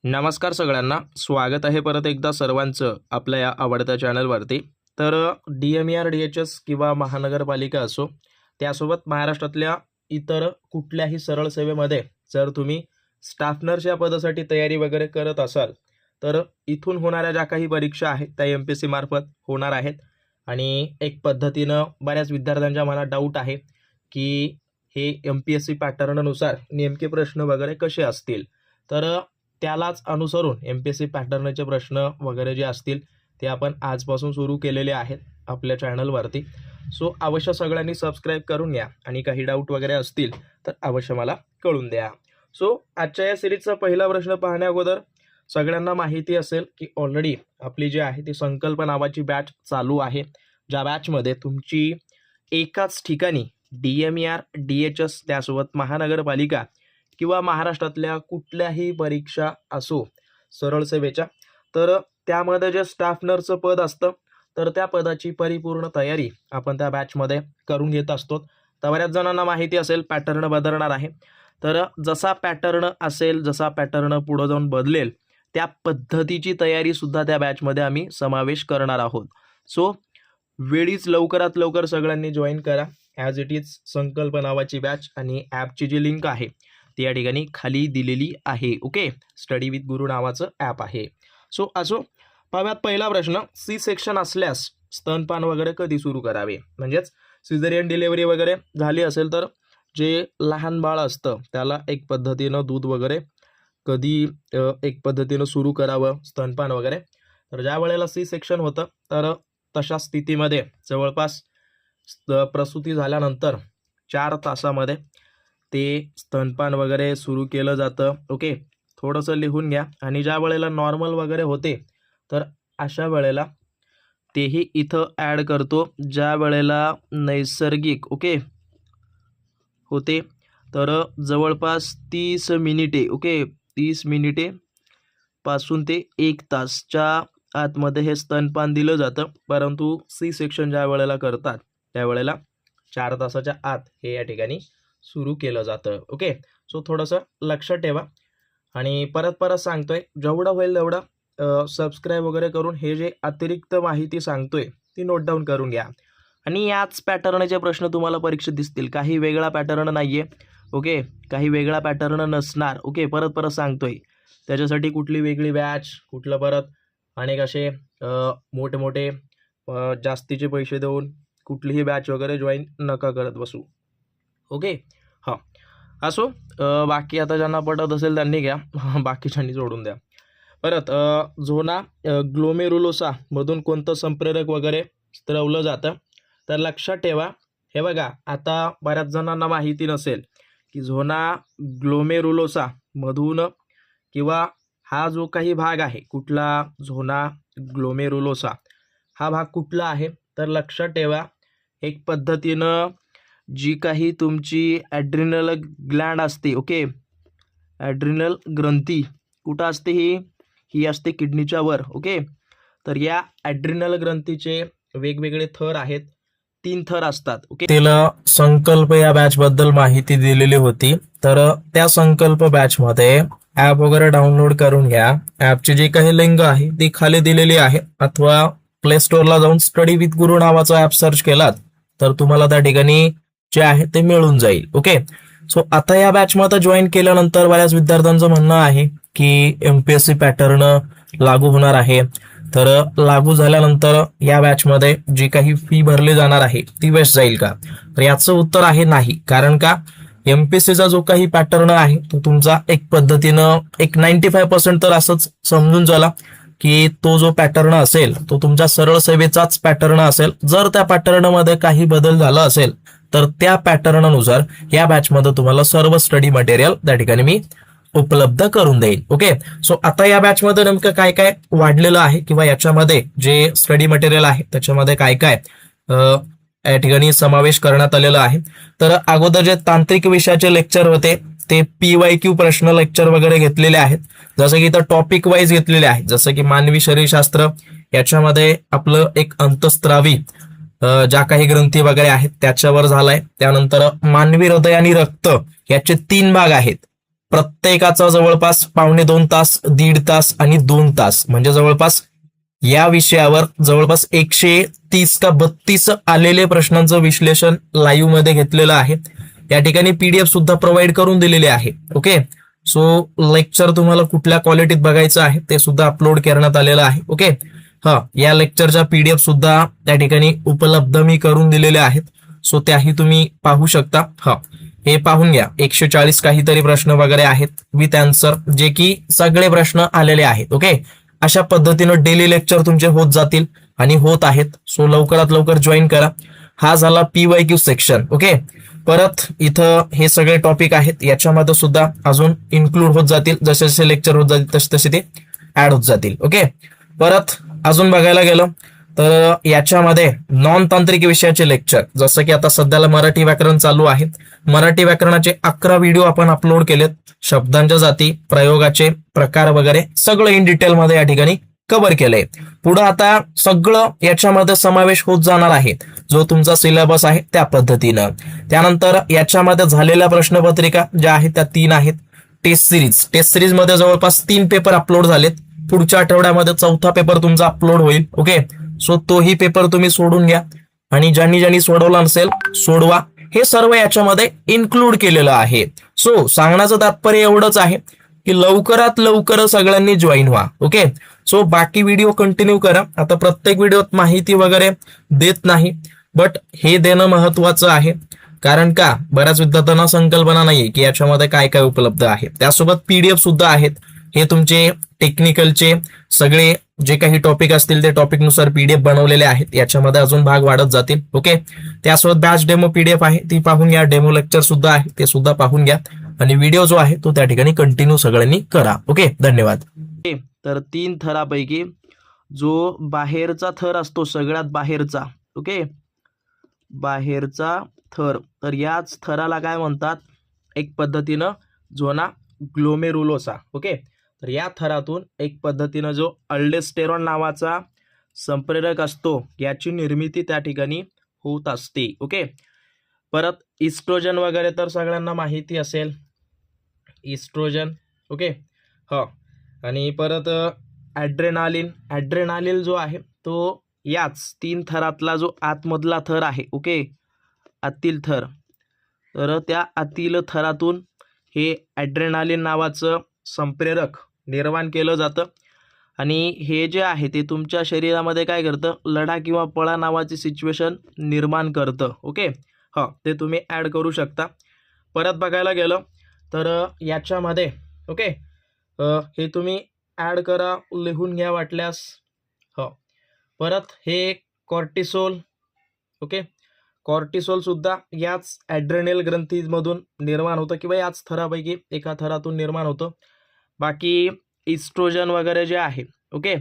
नमस्कार सगळ्यांना, स्वागत आहे परत एकदा सर्वांचं आपल्या या आवडत्या चॅनलवरती. तर DMER DHS किंवा महानगरपालिका असो, त्यासोबत महाराष्ट्रातल्या इतर कुठल्याही सरळ सेवेमध्ये जर तुम्ही स्टाफ नर्स या पदासाठी तयारी वगैरे करत असाल, तर इथून होणाऱ्या ज्या काही परीक्षा आहेत त्या MPSC मार्फत होणार आहेत. आणि एक पद्धतीनं बऱ्याच विद्यार्थ्यांच्या मनात डाऊट आहे की हे MPSC पॅटर्ननुसार नेमके प्रश्न वगैरे कसे असतील. तर त्यालाच अनुसरून MPSC पॅटर्नचे प्रश्न वगैरे जे असतील ते आपण आजपासून सुरू केलेले आहेत आपल्या चॅनलवरती. सो अवश्य सगळ्यांनी सबस्क्राईब करून घ्या आणि काही डाऊट वगैरे असतील तर अवश्य मला कळून द्या. सो आजच्या या सिरीजचा पहिला प्रश्न पाहण्या अगोदर सगळ्यांना माहिती असेल की ऑलरेडी आपली जी आहे ती संकल्प नावाची बॅच चालू आहे, ज्या बॅचमध्ये तुमची एकाच ठिकाणी DMER DHS त्यासोबत महानगरपालिका किंवा महाराष्ट्रातल्या कुठल्याही परीक्षा असो सरळ सेवेच्या, तर त्यामध्ये जे स्टाफ नर्सचं पद असतं तर त्या पदाची परिपूर्ण तयारी आपण त्या बॅचमध्ये करून घेत असतो. तर बऱ्याच जणांना माहिती असेल पॅटर्न बदलणार आहे. तर जसा पॅटर्न असेल, जसा पॅटर्न पुढं जाऊन बदलेल त्या पद्धतीची तयारीसुद्धा त्या बॅचमध्ये आम्ही समावेश करणार आहोत. सो वेळीच लवकरात लवकर सगळ्यांनी जॉईन करा. ॲज इट इज संकल्प नावाची बॅच आणि ॲपची जी लिंक आहे ती या ठिकाणी खाली दिलेली आहे. ओके, स्टडी विथ गुरु नावाचं ॲप आहे. सो असो, पाहूयात पहिला प्रश्न. सी सेक्शन असल्यास स्तनपान वगैरे कधी सुरू करावे, म्हणजेच सिझेरियन डिलिव्हरी वगैरे झाली असेल तर जे लहान बाळ असतं त्याला एक पद्धतीनं दूध वगैरे कधी एक पद्धतीनं सुरू करावं स्तनपान वगैरे. तर ज्या वेळेला सी सेक्शन होतं तर तशा स्थितीमध्ये जवळपास प्रसूती झाल्यानंतर 4 तासामध्ये ते स्तनपान वगैरे सुरू केलं जातं. ओके, थोडंसं लिहून घ्या. आणि ज्या वेळेला नॉर्मल वगैरे होते तर अशा वेळेला तेही इथं ॲड करतो. ज्या वेळेला नैसर्गिक ओके होते तर जवळपास 30 मिनिटे ओके 30 मिनिटे पासून ते 1 तासच्या आतमध्ये हे स्तनपान दिलं जातं. परंतु सी सेक्शन ज्या वेळेला करतात त्यावेळेला 4 तासाच्या आत हे या ठिकाणी सुरू केलं जातं. ओके, सो थोडंसं लक्षात ठेवा. आणि परत सांगतोय, जेवढं होईल तेवढं सबस्क्राईब वगैरे करून हे जे अतिरिक्त माहिती सांगतोय ती नोट डाऊन करून घ्या. आणि याच पॅटर्नचे प्रश्न तुम्हाला परीक्षेत दिसतील, काही वेगळा पॅटर्न नाही आहे. ओके, काही वेगळा पॅटर्न नसणार. ओके, परत सांगतोय, त्याच्यासाठी कुठली वेगळी बॅच, कुठलं परत अनेक असे मोठे जास्तीचे पैसे देऊन कुठलीही बॅच वगैरे जॉईन नका करत बसू. ओके, हां असो. बाकी आता ज्यांना पटत असेल त्यांनी घ्या, बाकीच्यांनी सोडून द्या. परत झोना ग्लोमेरुलोसा मधून कोणतं संप्रेरक वगैरे स्त्रवलं जातं. तर लक्षात ठेवा, हे बघा, आता बऱ्याच जणांना माहिती नसेल की झोना ग्लोमेरुलोसा मधून किंवा हा जो काही भाग आहे कुठला, झोना ग्लोमेरुलोसा हा भाग कुठला आहे. तर लक्षात ठेवा, एक पद्धतीनं जी काही तुमची ॲड्रिनल ग्लँड असते, ओके, ॲड्रिनल ग्रंथी कुठं असते, ही असते किडनीच्या वर. ओके, तर या ॲड्रिनल ग्रंथीचे वेगवेगळे थर आहेत, 3 थर असतात. ओके, तिला संकल्प या बॅच बद्दल माहिती दिलेली होती. तर त्या संकल्प बॅच मध्ये ऍप वगैरे डाउनलोड करून घ्या. ऍपची जी काही लिंक आहे ती खाली दिलेली आहे, अथवा प्ले स्टोअरला जाऊन स्टडी विथ गुरु नावाचा ऍप सर्च केलात तर तुम्हाला त्या ठिकाणी जे आहे ते मिळून जाईल. ओके, सो आता या बॅच मध्ये जॉईन केल्यानंतर बऱ्याच विद्यार्थ्यांचं म्हणणं आहे की MPSC पॅटर्न लागू होणार आहे. तर लागू झाल्यानंतर या बॅचमध्ये जी काही फी भरली जाणार आहे ती वेस्ट जाईल का? तर याचं उत्तर आहे नाही. कारण का, MPSCचा जो काही पॅटर्न आहे तो तुमचा एक पद्धतीनं एक 95% तर असंच समजून चला की तो जो पॅटर्न असेल तो तुमच्या सरळ सेवेचाच पॅटर्न असेल. जर त्या पॅटर्नमध्ये काही बदल झाला असेल तर त्या पॅटर्ननुसार या बॅचमध्ये तुम्हाला सर्व स्टडी मटेरियल त्या ठिकाणी मी उपलब्ध करून देईल. ओके, सो आता या बॅचमध्ये नेमकं काय काय वाढलेलं आहे किंवा याच्यामध्ये जे स्टडी मटेरियल आहे त्याच्यामध्ये काय काय या ठिकाणी समावेश करण्यात आलेला आहे. तर अगोदर जे तांत्रिक विषयाचे लेक्चर होते ते PYQ प्रश्न लेक्चर वगैरे घेतलेले आहेत, जसं की इथं टॉपिक वाईज घेतलेले आहेत. जसं की मानवी शरीरशास्त्र, याच्यामध्ये आपलं एक अंतस्त्रावी ज्या काही ग्रंथी वगैरे आहेत त्याच्यावर झालाय. त्यानंतर मानवी हृदय आणि रक्त याचे 3 भाग आहेत. प्रत्येकाचा जवळपास 1.5 तास, 1.5 तास आणि 2 तास म्हणजे जवळपास या विषयावर जवळपास 130 का 32 आलेले प्रश्नांचं विश्लेषण लाईव्ह मध्ये घेतलेलं आहे. या ठिकाणी पीडीएफ सुद्धा प्रोव्हाइड करून दिलेले आहे. ओके, सो लेक्चर तुम्हाला कुठल्या क्वालिटीत बघायचं आहे ते सुद्धा अपलोड करण्यात आलेलं आहे. ओके, या लेक्चरच्या पीडीएफ सुद्धा त्या ठिकाणी उपलब्ध मी करून दिलेले आहेत. सो त्याही तुम्ही पाहू शकता. हे पाहून घ्या. 140 काहीतरी प्रश्न वगैरे आहेत विथ आन्सर, जे की सगळे प्रश्न आलेले आहेत. ओके, अशा पद्धतीनं डेली लेक्चर तुमचे होत जातील आणि होत आहेत. सो लवकरात लवकर जॉईन करा. हा झाला PYQ सेक्शन. ओके, परत इथं हे सगळे टॉपिक आहेत, याच्यामध्ये सुद्धा अजून इन्क्लूड होत जातील. जसे जसे लेक्चर होत जातील तसे तसे ते ऍड होत जातील. ओके, परत अजून बघायला गेलं तर याच्यामध्ये नॉन तांत्रिक विषयाचे लेक्चर, जसं की आता सध्याला मराठी व्याकरण चालू आहे. मराठी व्याकरणाचे 11 व्हिडिओ आपण अपलोड केलेत. शब्दांच्या जाती, प्रयोगाचे प्रकार वगैरे सगळं इन डिटेल मध्ये या ठिकाणी कव्हर केलंय. पुढे आता सगळं याच्यामध्ये समावेश होत जाणार आहे, जो तुमचा सिलेबस आहे त्या पद्धतीनं. त्यानंतर याच्यामध्ये झालेल्या प्रश्नपत्रिका ज्या आहेत त्या 3 आहेत. टेस्ट सिरीज मध्ये जवळपास 3 पेपर अपलोड झालेत. पुढच्या आठवड्यामध्ये 4था पेपर तुमचा अपलोड होईल. ओके, सो तोही पेपर तुम्ही सोडून घ्या आणि ज्यांनी सोडवला नसेल सोडवा. हे सर्व याच्यामध्ये इन्क्लूड केलेलं आहे. सो सांगण्याचं तात्पर्य एवढंच आहे की लवकरात लवकर सगळ्यांनी जॉईन व्हा. ओके, सो बाकी व्हिडिओ कंटिन्यू करा. आता प्रत्येक व्हिडिओत माहिती वगैरे देत नाही, बट हे देणं महत्वाचं आहे. कारण का बऱ्याच विद्यार्थ्यांना संकल्पना नाहीये की याच्यामध्ये काय काय उपलब्ध आहे. त्यासोबत पीडीएफ सुद्धा आहेत. हे तुमचे टेक्निकलचे सगळे जे काही टॉपिक असतील ते टॉपिक नुसार पीडीएफ बनवलेले आहेत. याच्यामध्ये अजून भाग वाढत जातील. ओके, त्यासोबत बॅच डेमो पीडीएफ आहे, ती पाहून घ्या. डेमो लेक्चर सुद्धा आहे, ते सुद्धा पाहून घ्या. आणि व्हिडिओ जो आहे तो त्या ठिकाणी कंटिन्यू सगळ्यांनी करा. ओके, धन्यवाद. तर 3 थरापैकी जो बाहेरचा थर असतो, सगळ्यात बाहेरचा, ओके, बाहेरचा थर, तर याच थराला काय म्हणतात एक पद्धतीनं झोना ग्लोमेरुलोसा. ओके, तर या थरातून एक पद्धतीनं जो अल्डेस्टेरॉन नावाचा संप्रेरक असतो याची निर्मिती त्या ठिकाणी होत असते. ओके, परत इस्ट्रोजन वगैरे तर सगळ्यांना माहिती असेल. इस्ट्रोजन, ओके, आणि परत ॲड्रेनालिन जो आहे तो याच 3 थरातला जो आतमधला थर आहे. ओके, आतील थर, तर त्या आतील थरातून हे ॲड्रेनालिन नावाचं संप्रेरक निर्माण केलं जातं आणि हे जे आहे ते तुमच्या शरीरामध्ये काय करतं, लढा किंवा पळा नावाची सिच्युएशन निर्माण करतं. ओके, ते तुम्ही ॲड करू शकता. परत बघायला गेलं तर याच्यामध्ये ओके, हे तुम्ही ॲड करा, लिहून घ्या वाटल्यास. परत हे कॉर्टिसोल. ओके, कॉर्टिसोल सुद्धा याच ॲड्रेनल ग्रंथीमधून निर्माण होतं किंवा याच थरापैकी एका थरातून निर्माण होतं. बाकी इस्ट्रोजन वगैरे जे आहे, ओके,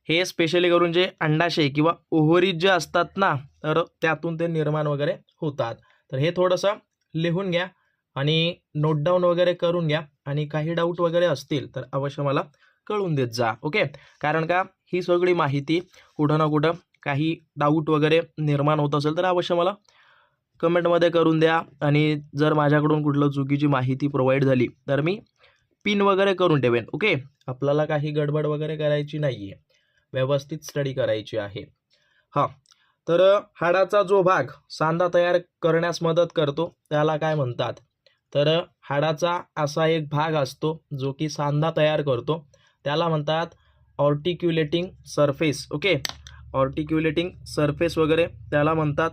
हे स्पेशली करून जे अंडाशय किंवा ओव्हरीज जे असतात ना, तर त्यातून ते निर्माण वगैरे होतात. तर हे थोडंसं लिहून घ्या आणि नोट डाऊन वगैरे करून घ्या. आणि काही डाऊट वगैरे असतील तर अवश्य मला कळून देत जा. ओके, कारण का ही सगळी माहिती कुठं ना कुठं काही डाऊट वगैरे निर्माण होत असेल तर अवश्य मला कमेंटमध्ये करून द्या. आणि जर माझ्याकडून कुठलं चुकीची माहिती प्रोव्हाइड झाली तर मी पिन वगैरे करून ठेवेन. ओके, आपल्याला काही गडबड वगैरे करायची नाही आहे, व्यवस्थित स्टडी करायची आहे. तर हाडाचा जो भाग सांधा तयार करण्यास मदत करतो त्याला काय म्हणतात, तर हाडाचा असा एक भाग असतो जो की सांधा तयार करतो, त्याला म्हणतात ऑर्टिक्युलेटिंग सरफेस. ओके, ऑर्टिक्युलेटिंग सरफेस वगैरे त्याला म्हणतात.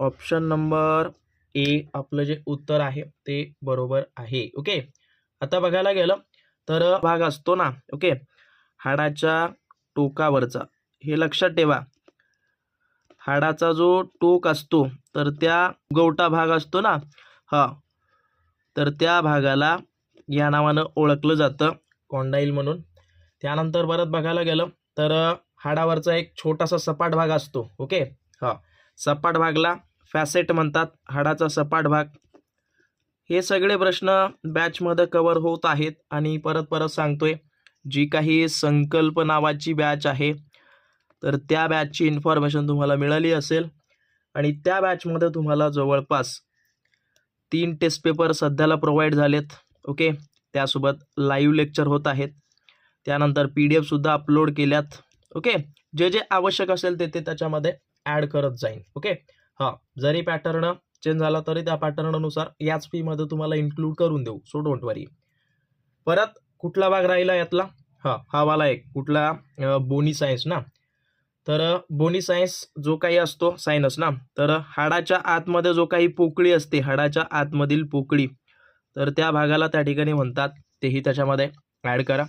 ऑप्शन नंबर ए आपलं जे उत्तर आहे ते बरोबर आहे. ओके, आता बघायला गेलं तर भाग असतो ना, ओके, हाडाच्या टोकावरचा, हे लक्षात ठेवा. हाडाचा जो टोक असतो तर त्या गवटा भाग असतो ना, तर त्या भागाला या नावानं ओळखलं जातं, कॉन्डाईल म्हणून. त्यानंतर परत बघायला गेलं तर हाडावरचा एक छोटासा सपाट भाग असतो. ओके, सपाट भागला फॅसेट म्हणतात, हाडाचा सपाट भाग. हे सगळे प्रश्न बॅचमध्ये कव्हर होत आहेत. आणि परत सांगतोय, जी काही संकल्प नावाची बॅच आहे तर त्या बॅचची इन्फॉर्मेशन तुम्हाला मिळाली असेल. आणि त्या बॅचमध्ये तुम्हाला जवळपास 3 टेस्ट पेपर सध्याला प्रोव्हाइड झालेत. ओके, त्यासोबत लाईव्ह लेक्चर होत आहेत, त्यानंतर PDF सुद्धा अपलोड केल्यात. ओके, जे जे आवश्यक असेल ते त्याच्यामध्ये ॲड करत जाईन. ओके, हां, जरी पॅटर्न चेंज झाला तरी त्या पॅटर्ननुसार याच फीमध्ये तुम्हाला इन्क्लूड करून देऊ, सो डोंट वरी. परत कुठला भाग राहिला यातला? हां, हा वाला एक कुठला, बोनी सायन्स ना. तर बोनी सायन्स जो काही असतो सायन्स ना, तर हाडाच्या आतमध्ये जो काही पोकळी असते, हाडाच्या आतमधील पोकळी, तर त्या भागाला त्या ठिकाणी म्हणतात, तेही त्याच्यामध्ये ॲड करा.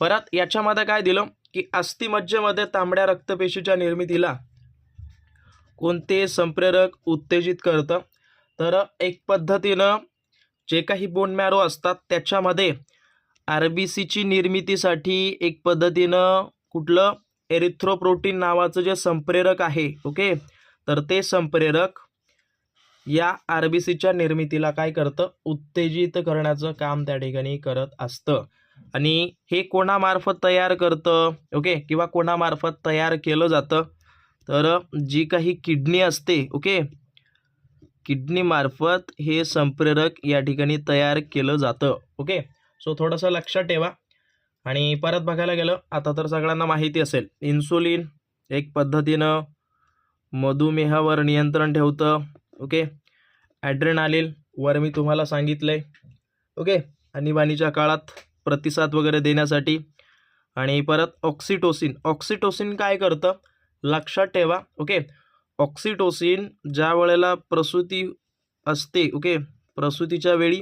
परत याच्यामध्ये काय दिलं की अस्थिमज्जेमध्ये तांबड्या रक्तपेशीच्या निर्मितीला कोणते संप्रेरक उत्तेजित करतं? तर एक पद्धतीनं जे काही बोन मॅरो असतात त्याच्यामध्ये RBCची निर्मितीसाठी एक पद्धतीनं कुठलं एरिथ्रोप्रोटीन नावाचं जे संप्रेरक आहे, ओके, तर ते संप्रेरक या RBCच्या निर्मितीला काय करतं? उत्तेजित करण्याचं काम त्या ठिकाणी करत असतं. आणि हे कोणामार्फत तयार करतं, ओके, किंवा कोणामार्फत तयार केलं जातं? तर जी काही किडनी असते, ओके, किडनीमार्फत हे संप्रेरक या ठिकाणी तयार केलं जातं. ओके, सो थोडंसं लक्षात ठेवा. आणि परत बघायला गेलं, आता तर सगळ्यांना माहिती असेल, इन्सुलिन एक पद्धतीनं मधुमेहावर नियंत्रण ठेवतं. ओके, ॲड्रेनालिन वर मी तुम्हाला सांगितलंय. ओके, आणीबाणीच्या काळात प्रतिसाद वगैरे देण्यासाठी. आणि परत ऑक्सिटोसिन काय करतं? लक्षात ठेवा. ओके, ऑक्सिटोसिन ज्या वेळेला प्रसूती असते, ओके, प्रसूतीच्या वेळी,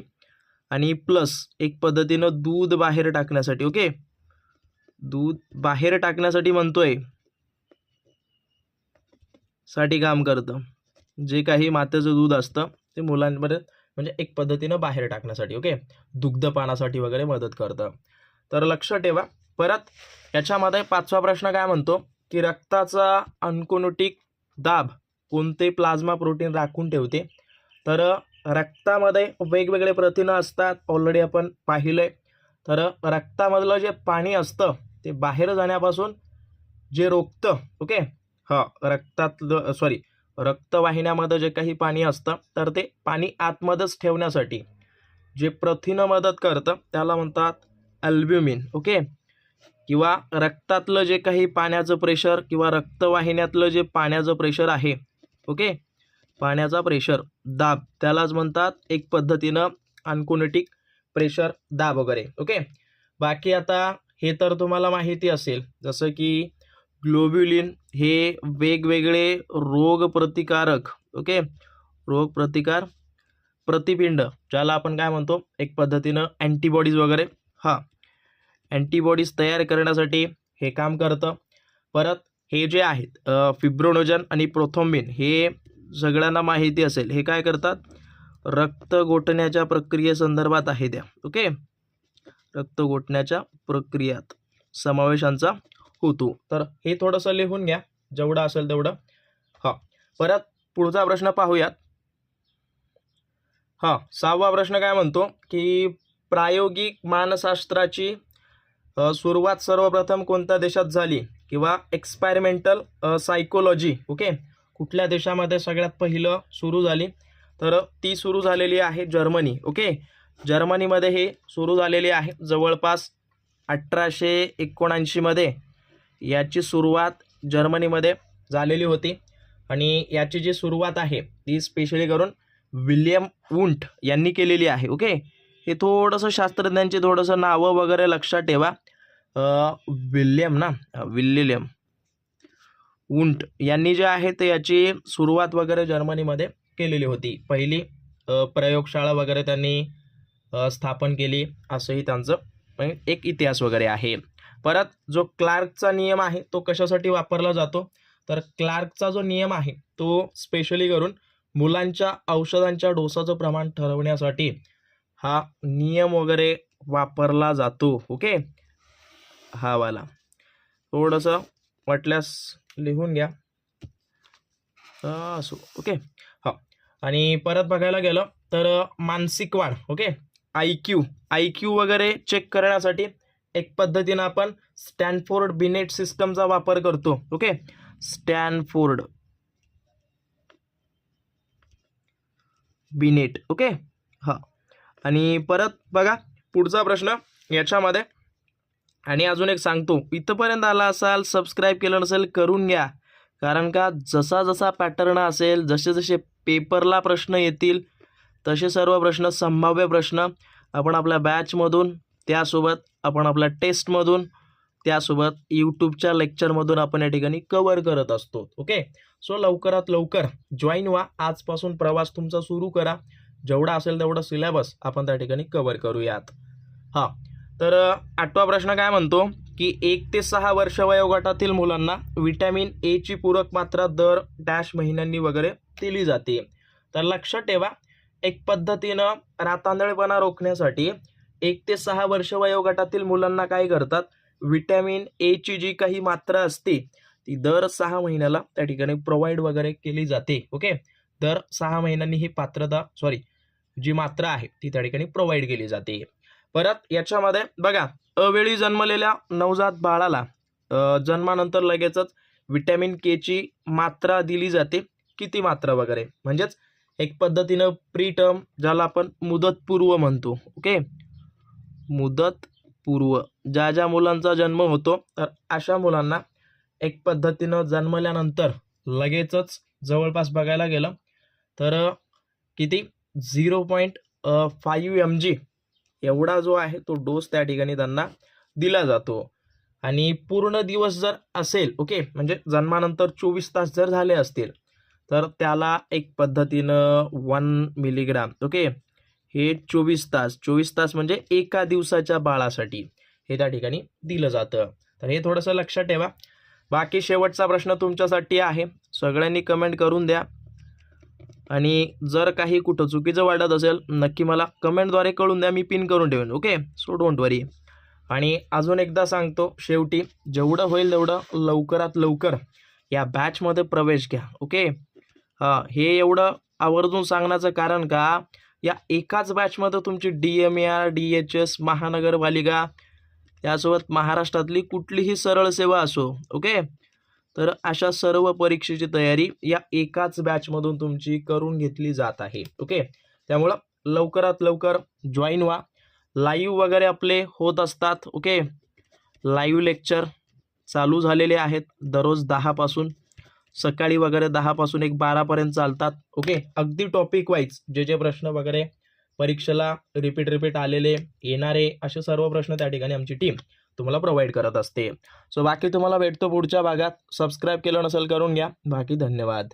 आणि प्लस एक पद्धतीनं दूध बाहेर टाकण्यासाठी, ओके, दूध बाहेर टाकण्यासाठी म्हणतोय, साठी काम करतं. जे काही मातेचं दूध असतं ते मुलांमध्ये म्हणजे एक पद्धतीनं बाहेर टाकण्यासाठी, ओके, दुग्धपानासाठी वगैरे मदत करतं. तर लक्षात ठेवा. परत याच्यामध्ये 5वा प्रश्न काय म्हणतो की रक्ताचा अन्कोनोटिक दाब कोणते प्लाझ्मा प्रोटीन राखून ठेवते? तर रक्तामध्ये वेगवेगळे प्रथिनं असतात, ऑलरेडी आपण पाहिलंय. तर रक्तामधलं जे पाणी असतं ते बाहेर जाण्यापासून जे रोखतं, ओके, रक्तवाहिन्यामध्ये जे काही पाणी असतं तर ते पाणी आतमध्येच ठेवण्यासाठी जे प्रथिनं मदत करतं त्याला म्हणतात अल्ब्युमिन. ओके, किंवा रक्तातलं जे काही पाण्याचं प्रेशर किंवा रक्तवाहिन्यातलं जे पाण्याचं प्रेशर आहे, ओके, पाण्याचा प्रेशर दाब, त्यालाच म्हणतात एक पद्धतीनं अन्कोनेटिक प्रेशर दाब वगैरे. ओके, बाकी आता हे तर तुम्हाला माहिती असेल, जसं की ग्लोब्युलिन हे वेगवेगळे रोगप्रतिकारक, ओके, रोगप्रतिकार प्रतिपिंड, ज्याला आपण काय म्हणतो एक पद्धतीनं अँटीबॉडीज वगैरे, अँटीबॉडीज तयार करण्यासाठी हे काम करतं. परत हे जे आहेत फिब्रोनोजन आणि प्रोथ्रोम्बिन, हे सगळ्यांना माहिती असेल, हे काय करतात? रक्त गोठण्याच्या प्रक्रियेसंदर्भात आहे त्या. ओके, रक्त गोठण्याच्या प्रक्रियेत समावेशांचा होतो. तर हे थोडंसं लिहून घ्या, जेवढं असेल तेवढं. परत पुढचा प्रश्न पाहूयात. 6वा प्रश्न काय म्हणतो की प्रायोगिक मानसशास्त्राची सुरुवात सर्वप्रथम कोणत्या देशात झाली? किंवा एक्सपेरिमेंटल सायकोलॉजी, ओके, कुठल्या देशामध्ये सगळ्यात पहिलं सुरू झाली? तर ती सुरू झालेली आहे जर्मनी. ओके, जर्मनीमध्ये हे सुरू झालेली आहे. जवळपास 1879 मध्ये याची सुरुवात जर्मनीमध्ये झालेली होती. आणि याची जी सुरुवात आहे ती स्पेशली करून विल्यम वुंट यांनी केलेली आहे. ओके, हे थोडंसं शास्त्रज्ञांची थोडंसं नावं वगैरे लक्षात ठेवा. विल्यम वुंट यांनी जे आहे ते याची सुरुवात वगैरे जर्मनीमध्ये केलेली होती. पहिली प्रयोगशाळा वगैरे त्यांनी स्थापन केली, असंही त्यांचं एक इतिहास वगैरे आहे. परत जो क्लार्कचा नियम आहे तो कशासाठी वापरला जातो? तर क्लार्कचा जो नियम आहे तो स्पेशली करून मुलांच्या औषधांच्या डोसाचं प्रमाण ठरवण्यासाठी हा नियम वगैरे वापरला जातो. ओके, हा वाला थोडंसं वाटल्यास लिहून घ्या. असो, ओके. आणि परत बघायला गेलं तर मानसिक वाढ, ओके, IQ वगैरे चेक करण्यासाठी एक पद्धतीनं आपण स्टॅनफोर्ड बिनेट सिस्टमचा वापर करतो. Okay, Stanford beneath. ओके, आणि परत बघा पुढचा प्रश्न याच्यामध्ये, आणि अजून एक सांगतो, इथंपर्यंत आला असाल, सबस्क्राईब केलं नसेल करून घ्या, कारण का जसा जसा पॅटर्न असेल, जसे जसे पेपरला प्रश्न येतील तसे सर्व प्रश्न, संभाव्य प्रश्न आपण आपल्या बॅचमधून, त्यासोबत आपण आपल्या टेस्टमधून, त्यासोबत यूट्यूबच्या लेक्चरमधून आपण या ठिकाणी कव्हर करत असतो. ओके, सो लवकरात लवकर जॉईन व्हा. आजपासून प्रवास तुमचा सुरू करा. जेवढा असेल तेवढा सिलेबस आपण त्या ठिकाणी कव्हर करूयात. हां, तर 8वा प्रश्न काय म्हणतो की 1 ते 6 वर्ष वयोगटातील मुलांना विटॅमिन ए ची पूरक मात्रा दर डॅश महिन्यांनी वगैरे दिली जाते. तर लक्षात ठेवा, एक पद्धतीनं रातांधळेपणा रोखण्यासाठी 1 ते 6 वर्ष वयोगटातील मुलांना काय करतात, विटॅमिन ए ची जी काही मात्रा असते ती दर 6 महिन्याला त्या ठिकाणी प्रोव्हाइड वगैरे केली जाते. ओके, दर 6 महिन्यांनी ही जी मात्रा आहे ती त्या ठिकाणी प्रोव्हाइड केली जाते. परत याच्यामध्ये बघा, अवेळी जन्मलेल्या नवजात बाळाला जन्मानंतर लगेचच विटॅमिन के ची मात्रा दिली जाते. किती मात्रा वगैरे, म्हणजेच एक पद्धतीनं प्री टर्म, ज्याला आपण मुदतपूर्व म्हणतो. ओके, मुदतपूर्व ज्या मुलांचा जन्म होतो, तर अशा मुलांना एक पद्धतीनं जन्मल्यानंतर लगेचच जवळपास बघायला गेलं तर किती 0.5 mg एवढा जो आहे तो डोस त्या ठिकाणी त्यांना दिला जातो. आणि पूर्ण दिवस जर असेल, ओके, म्हणजे जन्मानंतर 24 तास जर झाले असतील तर त्याला एक पद्धतीनं 1 मिलीग्राम, ओके, हे 24 तास म्हणजे एका दिवसाच्या बाळासाठी हे त्या ठिकाणी दिलं जातं. तर हे थोडंसं लक्षात ठेवा. बाकी शेवटचा प्रश्न तुमच्यासाठी आहे, सगळ्यांनी कमेंट करून द्या, आणि जर काही कुठं चुकीचं वाटत असेल नक्की मला कमेंटद्वारे कळून द्या, मी पिन करून ठेवेन. ओके, सो डोंट वरी. आणि अजून एकदा सांगतो शेवटी, जेवढं होईल तेवढं लवकरात लवकर या बॅचमध्ये प्रवेश घ्या. ओके, हे एवढं आवर्जून सांगण्याचं कारण का, या एकाच बॅचमध्ये तुमची DMAR, DHS, महानगरपालिका, त्यासोबत महाराष्ट्रातली कुठलीही सरळ सेवा असो, ओके, तर अशा सर्व परीक्षेची तयारी या एकाच बॅचमधून तुमची करून घेतली जात आहे. ओके, त्यामुळं लवकरात लवकर जॉईन व्हा. लाईव्ह वगैरे आपले होत असतात. ओके, लाईव्ह लेक्चर चालू झालेले आहेत दररोज 10 पासून, सकाळी वगैरे 10 पासून 12 पर्यंत चालतात. ओके, अगदी टॉपिक वाईज जे प्रश्न वगैरे परीक्षेला रिपीट आलेले, येणारे, असे सर्व प्रश्न त्या ठिकाणी आमची टीम तुम्हाला प्रोव्हाइड करत असते. सो बाकी तुम्हाला भेटतो पुढच्या भागात. सबस्क्राईब केलं नसेल करून घ्या. बाकी धन्यवाद.